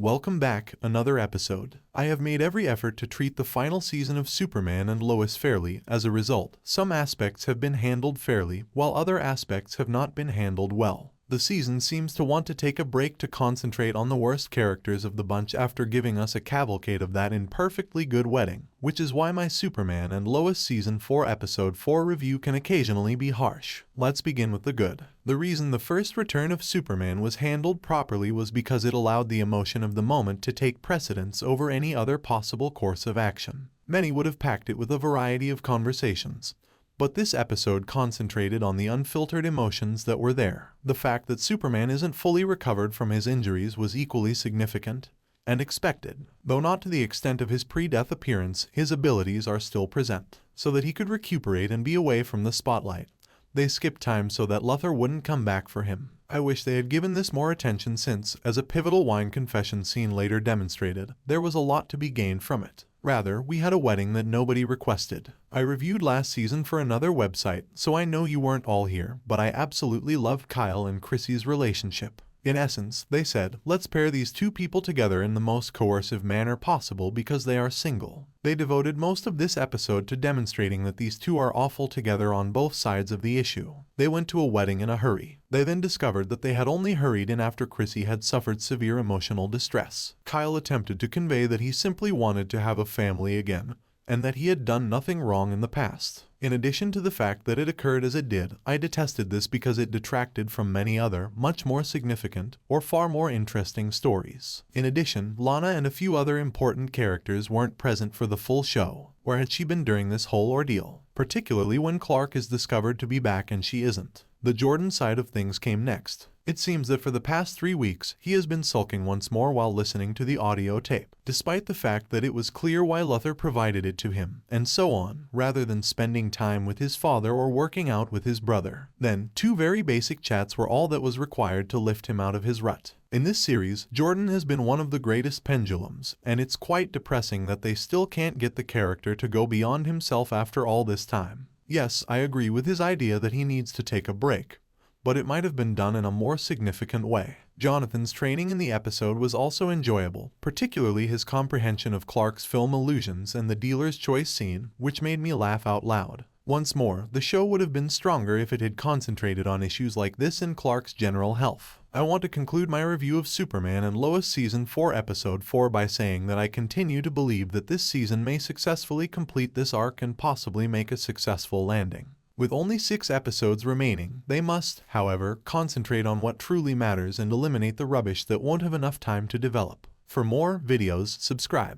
Welcome back, another episode. I have made every effort to treat the final season of Superman and Lois fairly. As a result, some aspects have been handled fairly, while other aspects have not been handled well. The season seems to want to take a break to concentrate on the worst characters of the bunch after giving us a cavalcade of that imperfectly good wedding, which is why my Superman and Lois Season 4 Episode 4 review can occasionally be harsh. Let's begin with the good. The reason the first return of Superman was handled properly was because it allowed the emotion of the moment to take precedence over any other possible course of action. Many would have packed it with a variety of conversations, but this episode concentrated on the unfiltered emotions that were there. The fact that Superman isn't fully recovered from his injuries was equally significant and expected. Though not to the extent of his pre-death appearance, his abilities are still present, so that he could recuperate and be away from the spotlight. They skipped time so that Luthor wouldn't come back for him. I wish they had given this more attention since, as a pivotal wine confession scene later demonstrated, there was a lot to be gained from it. Rather, we had a wedding that nobody requested. I reviewed last season for another website, so I know you weren't all here, but I absolutely loved Kyle and Chrissy's relationship. In essence, they said, let's pair these two people together in the most coercive manner possible because they are single. They devoted most of this episode to demonstrating that these two are awful together on both sides of the issue. They went to a wedding in a hurry. They then discovered that they had only hurried in after Chrissy had suffered severe emotional distress. Kyle attempted to convey that he simply wanted to have a family again, and that he had done nothing wrong in the past. In addition to the fact that it occurred as it did, I detested this because it detracted from many other, much more significant, or far more interesting stories. In addition, Lana and a few other important characters weren't present for the full show. Where had she been during this whole ordeal? Particularly when Clark is discovered to be back and she isn't. The Jordan side of things came next. It seems that for the past 3 weeks, he has been sulking once more while listening to the audio tape, despite the fact that it was clear why Luthor provided it to him, and so on, rather than spending time with his father or working out with his brother. Then, 2 very basic chats were all that was required to lift him out of his rut. In this series, Jordan has been one of the greatest pendulums, and it's quite depressing that they still can't get the character to go beyond himself after all this time. Yes, I agree with his idea that he needs to take a break, but it might have been done in a more significant way. Jonathan's training in the episode was also enjoyable, particularly his comprehension of Clark's film illusions and the dealer's choice scene, which made me laugh out loud. Once more, the show would have been stronger if it had concentrated on issues like this and Clark's general health. I want to conclude my review of Superman and Lois Season 4 Episode 4 by saying that I continue to believe that this season may successfully complete this arc and possibly make a successful landing. With only 6 episodes remaining, they must, however, concentrate on what truly matters and eliminate the rubbish that won't have enough time to develop. For more videos, subscribe.